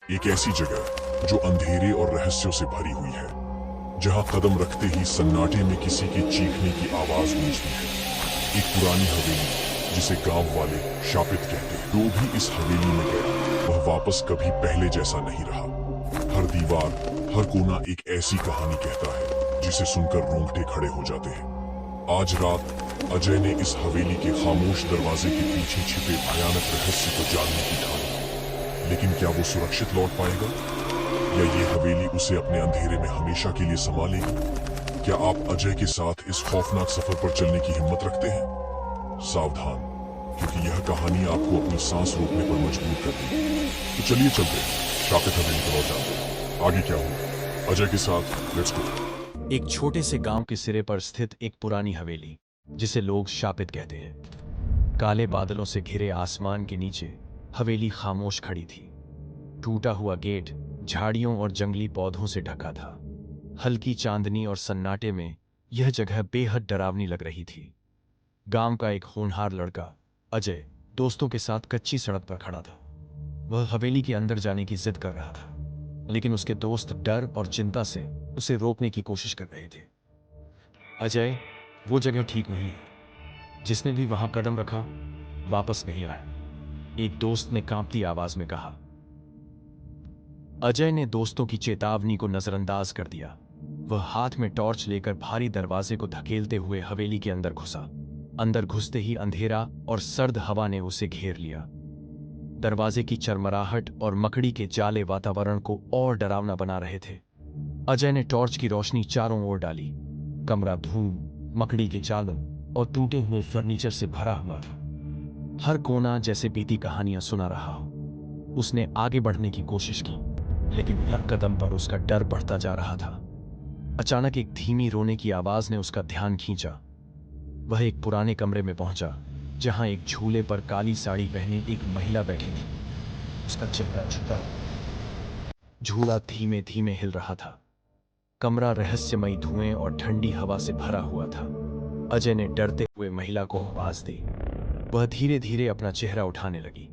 एक ऐसी जगह जो अंधेरे और रहस्यों से भरी हुई है, जहां कदम रखते ही सन्नाटे में किसी के चीखने की आवाज गूंजती है। एक पुरानी हवेली जिसे गांव वाले शापित कहते हैं। जो भी इस हवेली में गया वह वापस कभी पहले जैसा नहीं रहा। हर दीवार, हर कोना एक ऐसी कहानी कहता है जिसे सुनकर रोंगटे खड़े हो जाते हैं। आज रात अजय ने इस हवेली के खामोश दरवाजे के पीछे छिपे भयानक रहस्य को जानने की ठानी। लेकिन क्या वो सुरक्षित लौट पाएगा, या ये हवेली उसे अपने अंधेरे में हमेशा के लिए संभालेगी? क्या आप अजय के साथ इस खौफनाक सफर पर चलने की हिम्मत रखते हैं? सावधान, क्योंकि यह कहानी आपको अपनी सांस रोकने पर मजबूर कर देगी। तो चलिए चलते हैं, शापित हवेली की ओर जानते हैं आगे क्या हुआ अजय के साथ। Let's go. एक छोटे से गांव के सिरे पर स्थित एक पुरानी हवेली, जिसे लोग शापित कहते हैं। काले बादलों से घिरे आसमान के नीचे हवेली खामोश खड़ी थी। टूटा हुआ गेट झाड़ियों और जंगली पौधों से ढका था। हल्की चांदनी और सन्नाटे में यह जगह बेहद डरावनी लग रही थी। गांव का एक होनहार लड़का अजय दोस्तों के साथ कच्ची सड़क पर खड़ा था। वह हवेली के अंदर जाने की जिद कर रहा था, लेकिन उसके दोस्त डर और चिंता से उसे रोकने की कोशिश कर रहे थे। अजय, वो जगह ठीक नहीं है। जिसने भी वहां कदम रखा वापस नहीं आया, एक दोस्त ने कांपती आवाज में कहा। अजय ने दोस्तों की चेतावनी को नजरअंदाज कर दिया। वह हाथ में टॉर्च लेकर भारी दरवाजे को धकेलते हुए हवेली के अंदर घुसा। अंदर घुसते ही अंधेरा और सर्द हवा ने उसे घेर लिया। दरवाजे की चरमराहट और मकड़ी के जाले वातावरण को और डरावना बना रहे थे। अजय ने टॉर्च की रोशनी चारों ओर डाली। कमरा धूल, मकड़ी के जालों और टूटे हुए फर्नीचर से भरा हुआ था। हर कोना जैसे बीती कहानियां सुना रहा हो। उसने आगे बढ़ने की कोशिश की, लेकिन हर कदम पर उसका डर बढ़ता जा रहा था। अचानक एक धीमी रोने की आवाज ने उसका ध्यान खींचा। वह एक पुराने कमरे में पहुंचा, जहां एक झूले पर काली साड़ी पहने एक महिला बैठी थी। उसका चेहरा झुका, झूला धीमे धीमे हिल रहा था। कमरा रहस्यमयी धुएं और ठंडी हवा से भरा हुआ था। अजय ने डरते हुए महिला को आवाज दी। वह धीरे धीरे अपना चेहरा उठाने लगी।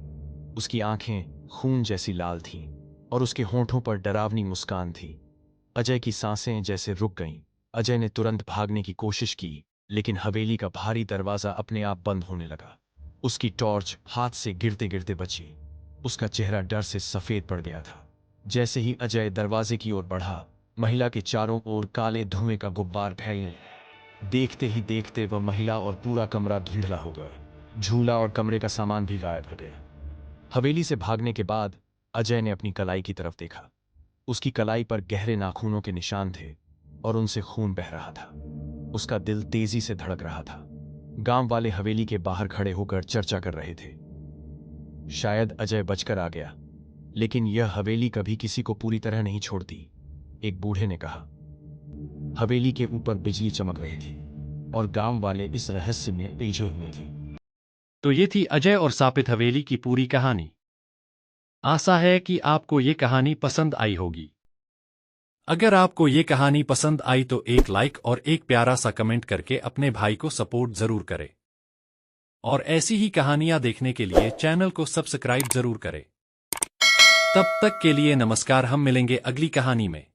उसकी आंखें खून जैसी लाल थीं और उसके होंठों पर डरावनी मुस्कान थी। अजय की सांसें जैसे रुक गईं। अजय ने तुरंत भागने की कोशिश की, लेकिन हवेली का भारी दरवाजा अपने आप बंद होने लगा। उसकी टॉर्च हाथ से गिरते गिरते बची। उसका चेहरा डर से सफेद पड़ गया था। जैसे ही अजय दरवाजे की ओर बढ़ा, महिला के चारों ओर काले धुएं का गुब्बार फैल गया। देखते ही देखते वह महिला और पूरा कमरा धुंधला हो गया। झूला और कमरे का सामान भी गायब हो गया। हवेली से भागने के बाद अजय ने अपनी कलाई की तरफ देखा। उसकी कलाई पर गहरे नाखूनों के निशान थे और उनसे खून बह रहा था। उसका दिल तेजी से धड़क रहा था। गांव वाले हवेली के बाहर खड़े होकर चर्चा कर रहे थे। शायद अजय बचकर आ गया, लेकिन यह हवेली कभी किसी को पूरी तरह नहीं छोड़ती। एक बूढ़े ने कहा। हवेली के ऊपर बिजली चमक रही थी और गांव वाले इस रहस्य में उलझे हुए थे। तो ये थी अजय और सापित हवेली की पूरी कहानी। आशा है कि आपको ये कहानी पसंद आई होगी। अगर आपको ये कहानी पसंद आई तो एक लाइक और एक प्यारा सा कमेंट करके अपने भाई को सपोर्ट जरूर करें। और ऐसी ही कहानियां देखने के लिए चैनल को सब्सक्राइब जरूर करें। तब तक के लिए नमस्कार, हम मिलेंगे अगली कहानी में।